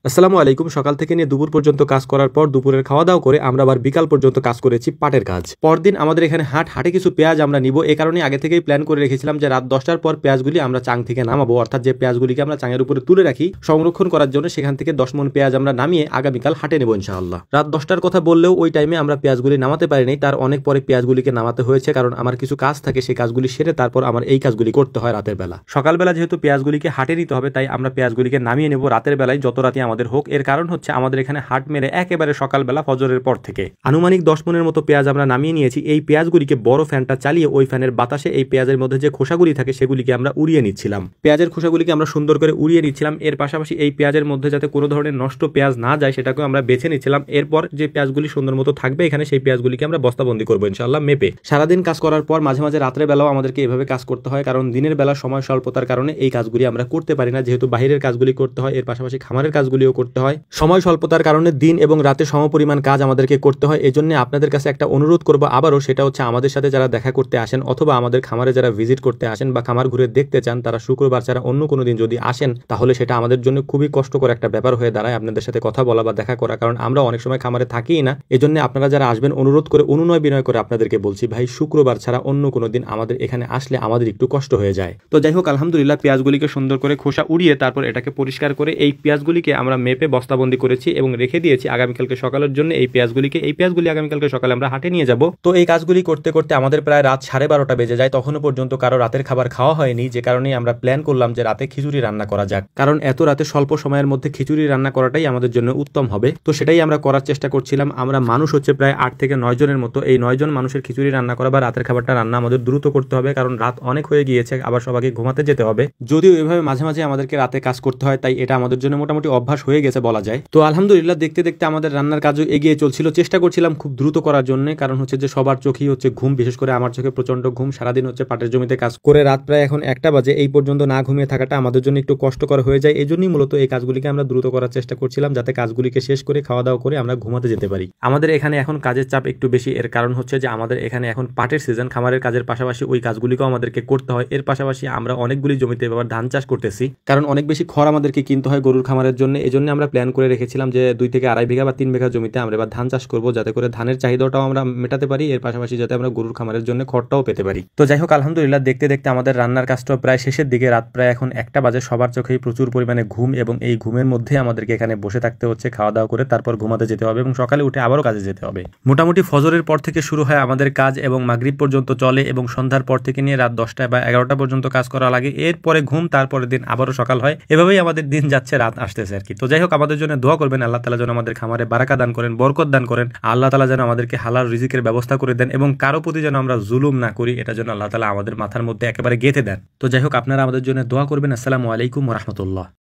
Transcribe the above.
আসসালামু আলাইকুম। সকাল থেকে নিয়ে দুপুর পর্যন্ত কাজ করার পর দুপুরের খাওয়া দাওয়া করে আমরা আবার বিকাল পর্যন্ত কাজ করেছি পাটের কাজ। পরদিন আমাদের এখানে হাটে কিছু পেঁয়াজ আমরা নিব। এই কারণে আগে থেকেই প্ল্যান করে রেখেছিলাম যে রাত 10টার পর পেঁয়াজগুলি আমরা চাং থেকে নামাবো, অর্থাৎ যে পেঁয়াজগুলিকে আমরা চাঙের উপরে তুলে রাখি সংরক্ষণ করার জন্য, সেখান থেকে 10 মণ পেঁয়াজ আমরা নামিয়ে আগামীকাল হাটে নেব ইনশাআল্লাহ। রাত 10টার কথা বললেও ওই টাইমে আমরা পেঁয়াজগুলি নামাতে পারিনি, তার অনেক পরে পেঁয়াজগুলিকে নামাতে হয়েছে, কারণ আমার কিছু কাজ থাকে, সেই কাজগুলি সেরে তারপর আমার এই কাজগুলি করতে হয় রাতের বেলা। সকালবেলা যেহেতু পেঁয়াজগুলিকে হাটে নিতে হবে, তাই আমরা পেঁয়াজগুলিকে নামিয়ে নেব রাতের বেলায়, যত রাতে আমাদের হোক। এর কারণ হচ্ছে আমাদের এখানে হাট মেরে একেবারে সকালবেলা ফজরের পর থেকে আনুমানিক 10 মণের মতো পেঁয়াজ আমরা নামিয়ে নিয়েছি। এই পেঁয়াজগুলিকে বড় ফ্যানটা চালিয়ে ওই ফ্যানের বাতাসে এই পেঁয়াজের মধ্যে যে খোসাগুলি থাকে সেগুলিকে আমরা উড়িয়ে নিচ্ছিলাম। পেঁয়াজের খোসাগুলিকে আমরা সুন্দর করে উড়িয়ে নিচ্ছিলাম। এর পাশাপাশি এই পেঁয়াজের মধ্যে যাতে কোনো ধরনের নষ্ট পেঁয়াজ না যায় সেটাকেও আমরা বেছে নিচ্ছিলাম। এরপর যে পেঁয়াজগুলি সুন্দর মতো থাকবে এখানে, সেই পেঁয়াজগুলিকে আমরা বস্তাবন্দি করবো ইনশাআল্লাহ মেপে। সারাদিন কাজ করার পর মাঝে মাঝে রাত্রে বেলাও আমাদেরকে এভাবে কাজ করতে হয়, কারণ দিনের বেলা সময় স্বল্পতার কারণে এই কাজগুলি আমরা করতে পারি না, যেহেতু বাহিরের কাজগুলি করতে হয়, এর পাশাপাশি খামারের কাজগুলিও করতে হয়। সময় স্বল্পতার কারণে দিন এবং রাতে সমপরিমাণ কাজ আমাদেরকে করতে হয়। এজন্য আপনাদের কাছে একটা অনুরোধ করব আবারও, সেটা হচ্ছে আমাদের সাথে যারা দেখা করতে আসেন অথবা আমাদের খামারে যারা ভিজিট করতে আসেন বা খামার ঘুরে দেখতে চান, তারা শুক্রবার ছাড়া অন্য কোনো দিন যদি আসেন তাহলে সেটা আমাদের জন্য খুবই কষ্টকর একটা ব্যাপার হয়ে দাঁড়ায় আপনাদের সাথে কথা বলা বা দেখা করা, কারণ আমরা অনেক সময় খামারে থাকিই না। এজন্য আপনারা যারা আসবেন অনুরোধ করে অনুনয় বিনয় করে আপনাদেরকে বলছি, ভাই শুক্রবার ছাড়া অন্য কোনো দিন আমাদের এখানে আসলে আমাদের একটু কষ্ট হয়ে যায়। তো যাই হোক, আলহামদুলিল্লাহ পেঁয়াজগুলিকে সুন্দর করে খোসা উড়িয়ে তারপর এটাকে পরিষ্কার করে এই পেঁয়াজগুলিকে আমরা মেপে বস্তাবন্দি করেছি এবং রেখে দিয়েছি আগামীকালকে সকালের জন্য। এই পেঁয়াজগুলি আগামীকালকে সকালে আমরা হাটে নিয়ে যাব। তো এই কাজগুলি করতে করতে আমাদের প্রায় রাত 12:30 বেজে যায়। তখনও পর্যন্ত কারো রাতের খাবার খাওয়া হয়নি, যে কারণে আমরা প্ল্যান করলাম যে রাতে খিচুড়ি রান্না করা যাক, কারণ এত রাতে স্বল্প সময়ের মধ্যে খিচুড়ি রান্না করাটাই আমাদের জন্য উত্তম হবে। তো সেটাই আমরা করার চেষ্টা করছিলাম। আমরা মানুষ হচ্ছে প্রায় 8 থেকে 9 জনের মতো। এই 9 জন মানুষের খিচুড়ি রান্না করা বা রাতের খাবারটা রান্না আমাদের দ্রুত করতে হবে, কারণ রাত অনেক হয়ে গিয়েছে, আবার সবাইকে ঘুমাতে যেতে হবে। যদিও এভাবে মাঝে মাঝে আমাদেরকে রাতে কাজ করতে হয়, তাই এটা আমাদের জন্য মোটামুটি অভ্যাস হয়ে গেছে বলা যায়। তো আলহামদুলিল্লাহ দেখতে দেখতে আমাদের রান্নার কাজও এগিয়ে চলছিল। চেষ্টা করছিলাম খুব দ্রুত করার জন্য, কারণ হচ্ছে যে সবার চোখেই হচ্ছে ঘুম, বিশেষ করে আমার চোখে প্রচন্ড ঘুম। সারাদিন হচ্ছে পাটের জমিতে কাজ করে রাত প্রায় এখন 1টা বাজে, এই পর্যন্ত না ঘুমিয়ে থাকাটা আমাদের জন্য একটু কষ্টকর হয়ে যায়। এই জন্যই মূলত এই কাজগুলিকে আমরা দ্রুত করার চেষ্টা করছিলাম, যাতে কাজগুলিকে শেষ করে খাওয়া দাওয়া করে আমরা ঘুমাতে যেতে পারি। আমাদের এখানে এখন কাজের চাপ একটু বেশি। এর কারণ হচ্ছে যে আমাদের এখানে এখন পাটের সিজন, খামারের কাজের পাশাপাশি ওই কাজগুলিকেও আমাদেরকে করতে হয়। এর পাশাপাশি আমরা অনেকগুলি জমিতে এবার ধান চাষ করতেছি, কারণ অনেক বেশি খড় আমাদেরকে কিনতে হয় গরুর খামারের জন্য। এই জন্য আমরা প্ল্যান করে রেখেছিলাম যে 2 থেকে আড়াই বিঘা বা 3 বিঘা জমিতে আমরা এবার ধান চাষ করবো, যাতে করে ধানের চাহিদাটাও আমরা মেটাতে পারি, এর পাশাপাশি যাতে আমরা গরুর খামারের জন্য খড়টাও পেতে পারি। তো যাই হোক, আলহামদুলিল্লাহ দেখতে দেখতে আমাদের রান্নার কাজটা প্রায় শেষের দিকে। রাত প্রায় এখন 1টা বাজে। সবার চোখেই প্রচুর পরিমাণে ঘুম এবং এই ঘুমের মধ্যে আমাদেরকে এখানে বসে থাকতে হচ্ছে, খাওয়া দাওয়া করে তারপর ঘুমাতে যেতে হবে এবং সকালে উঠে আবারও কাজে যেতে হবে। মোটামুটি ফজরের পর থেকে শুরু হয় আমাদের কাজ এবং মাগরিব পর্যন্ত চলে, এবং সন্ধ্যার পর থেকে নিয়ে রাত 10টা বা 11টা পর্যন্ত কাজ করা লাগে। এরপরে ঘুম, তারপরের দিন আবারও সকাল হয়। এভাবেই আমাদের দিন যাচ্ছে, রাত আসতেছে আর কি। তো যাই হোক, আমাদের জন্য দোয়া করবেন, আল্লাহ তাআলা যেন আমাদের খামারে বারাকা দান করেন, বরকত দান করেন। আল্লাহ তাআলা যেন আমাদেরকে হালাল রিজিকের ব্যবস্থা করে দেন এবং কারো প্রতি যেন আমরা জুলুম না করি, এটা যেন আল্লাহ তাআলা আমাদের মাথার মধ্যে একেবারে গেঁথে দেন। তো যাই হোক, আপনারা আমাদের জন্য দোয়া করবেন। আসসালামু আলাইকুম ওয়া রাহমাতুল্লাহ।